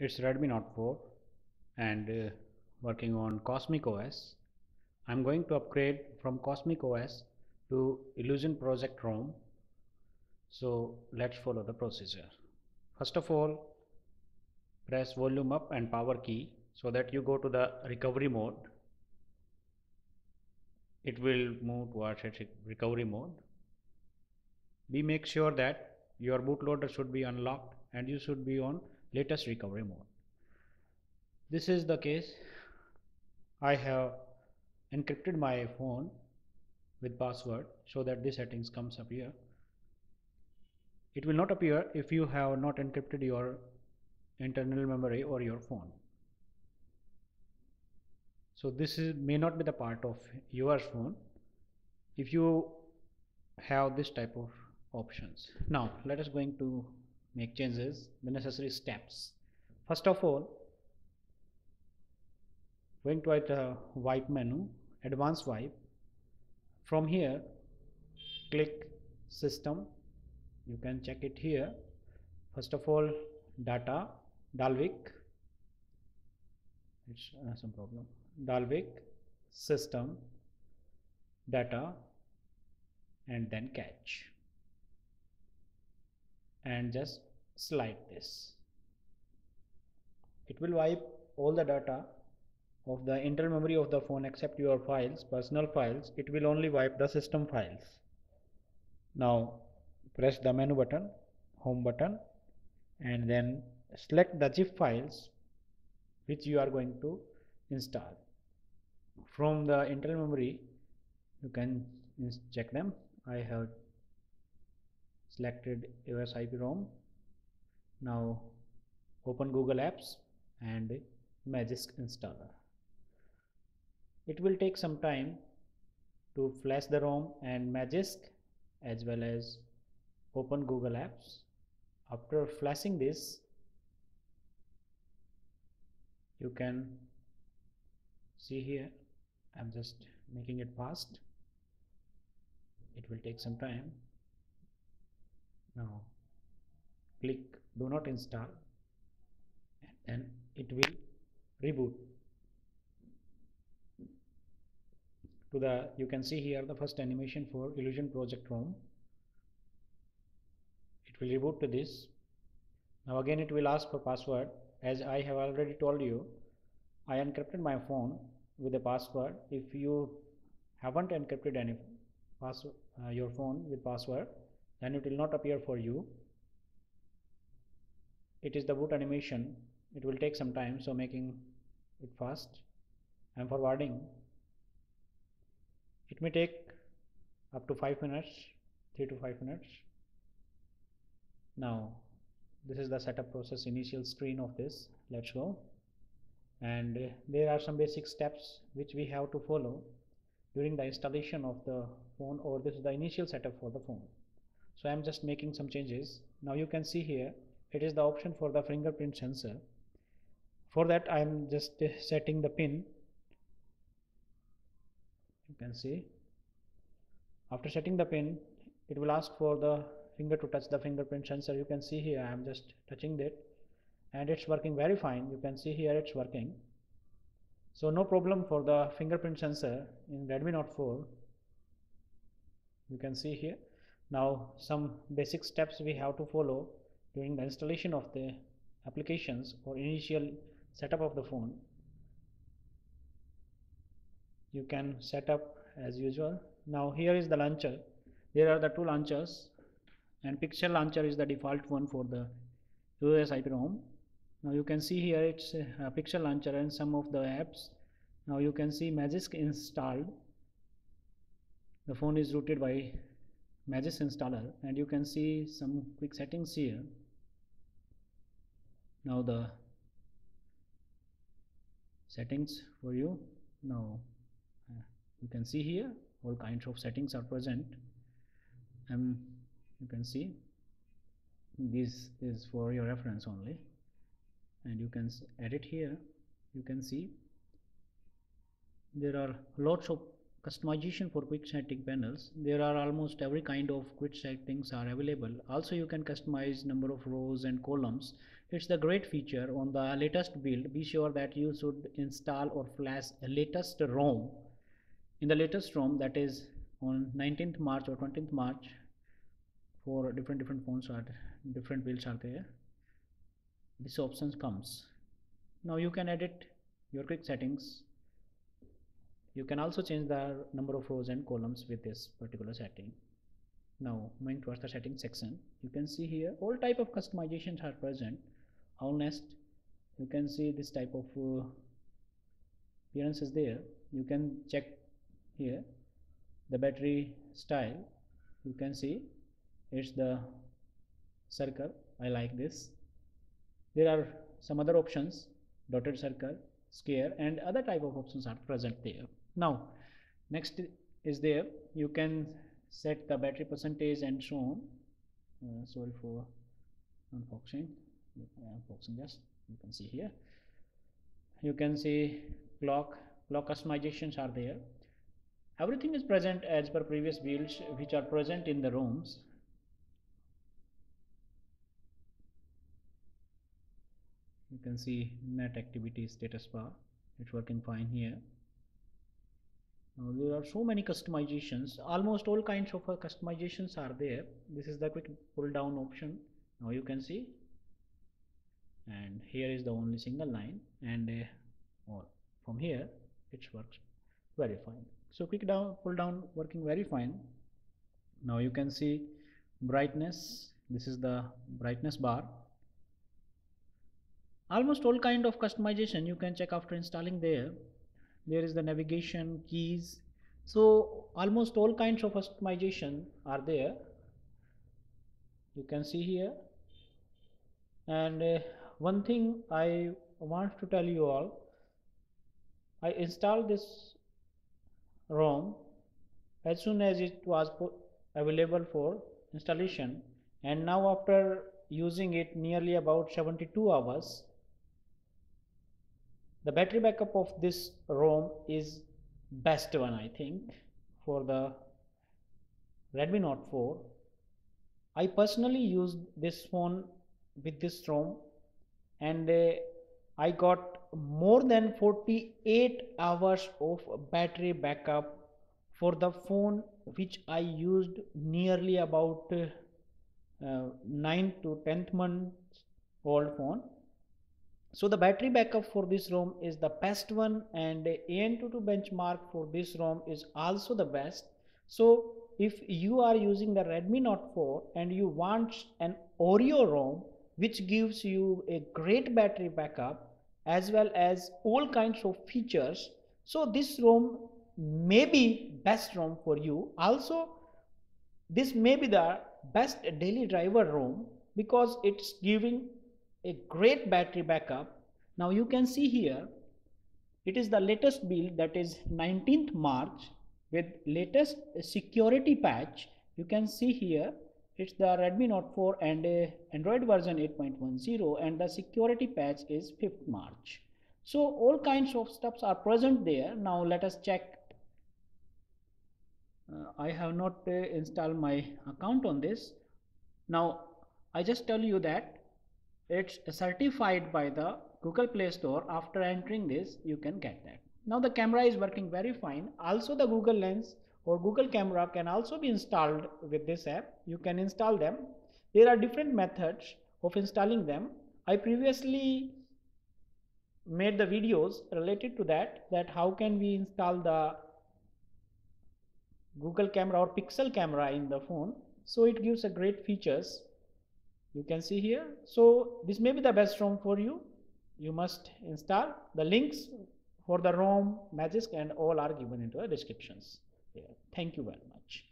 It's Redmi Note 4 and working on Cosmic OS. I'm going to upgrade from Cosmic OS to Illusion Project ROM. So let's follow the procedure. First of all, press volume up and power key so that you go to the recovery mode. It will move towards recovery mode. We make sure that your bootloader should be unlocked and you should be on latest recovery mode. This is the case. I have encrypted my phone with password so that this settings comes up here. It will not appear if you have not encrypted your internal memory or your phone. So this may not be the part of your phone if you have this type of options. Now let us going to make changes, the necessary steps. First of all, going to the wipe menu, advanced wipe. From here click system, you can check it here. First of all, data, Dalvik, it's some problem, Dalvik, system, data, and then cache, and just slide this. It will wipe all the data of the internal memory of the phone except your files, personal files. It will only wipe the system files. Now press the menu button, home button, and then select the zip files which you are going to install. From the internal memory you can check them. I have selected AOS IP-ROM. Now open Google Apps and Magisk installer. It will take some time to flash the ROM and Magisk as well as open Google Apps. After flashing this, you can see here, I'm just making it fast. It will take some time. Now click do not install and then it will reboot to the, you can see here the first animation for Illusion Project ROM. It will reboot to this. Now again it will ask for password. As I have already told you, I encrypted my phone with a password. If you haven't encrypted any password, your phone with password, then it will not appear for you. It is the boot animation. It will take some time, so making it fast. I am forwarding. It may take up to 5 minutes, 3 to 5 minutes. Now this is the setup process, initial screen of this. Let's go. And there are some basic steps which we have to follow during the installation of the phone, or this is the initial setup for the phone. So I am just making some changes. Now you can see here it is the option for the fingerprint sensor. For that I am just setting the pin. You can see after setting the pin it will ask for the finger to touch the fingerprint sensor. You can see here I am just touching that and it's working very fine. You can see here it's working. So no problem for the fingerprint sensor in Redmi Note 4. You can see here. Now some basic steps we have to follow during the installation of the applications or initial setup of the phone. You can set up as usual. Now here is the launcher. There are the two launchers, and Pixel launcher is the default one for the AOS IP-ROM. Now you can see here it's a Pixel launcher and some of the apps. Now you can see Magisk installed. The phone is rooted by Magisk installer, and you can see some quick settings here. Now the settings for you. Now you can see here all kinds of settings are present. You can see this is for your reference only, and you can edit here. You can see there are lots of customization for quick setting panels. There are almost every kind of quick settings are available. Also you can customize number of rows and columns. It's the great feature on the latest build. Be sure that you should install or flash a latest ROM. In the latest ROM, that is on 19th March or 20th March, for different phones are different builds are there. This option comes. Now you can edit your quick settings. You can also change the number of rows and columns with this particular setting. Now moving towards the settings section, you can see here all type of customizations are present. Honest, you can see this type of appearance is there. You can check here the battery style. You can see it's the circle. I like this. There are some other options, dotted circle, square, and other type of options are present there. Now next is there, you can set the battery percentage and so on. Sorry for unboxing. Just you can see here. You can see clock customizations are there. Everything is present as per previous builds which are present in the ROMs. You can see net activity status bar. It's working fine here. Now there are so many customizations. Almost all kinds of customizations are there. This is the quick pull down option. Now you can see, and here is the only single line, and from here it works very fine. So quick down pull down working very fine. Now you can see brightness. This is the brightness bar. Almost all kind of customization you can check after installing there. There is the navigation, keys. So almost all kinds of customization are there. You can see here. And one thing I want to tell you all, I installed this ROM as soon as it was available for installation, and now after using it nearly about 72 hours, the battery backup of this ROM is best one, I think, for the Redmi Note 4. I personally used this phone with this ROM, and I got more than 48 hours of battery backup for the phone which I used nearly about 9 to 10th months old phone. So the battery backup for this ROM is the best one, and AnTuTu benchmark for this ROM is also the best. So if you are using the Redmi Note 4 and you want an Oreo ROM which gives you a great battery backup as well as all kinds of features, so this ROM may be best ROM for you. Also this may be the best daily driver ROM because it's giving a great battery backup. Now you can see here it is the latest build, that is 19th March with latest security patch. You can see here it's the Redmi Note 4 and Android version 8.10, and the security patch is 5th March. So all kinds of stuffs are present there. Now let us check. I have not installed my account on this. Now I just tell you that it's certified by the Google Play Store. After entering this, you can get that. Now the camera is working very fine. Also the Google Lens or Google Camera can also be installed with this app. You can install them. There are different methods of installing them. I previously made the videos related to that how can we install the Google Camera or Pixel camera in the phone. So it gives a great features. You can see here. So this may be the best ROM for you. You must install. The links for the ROM, Magisk and all are given into the descriptions. Thank you very much.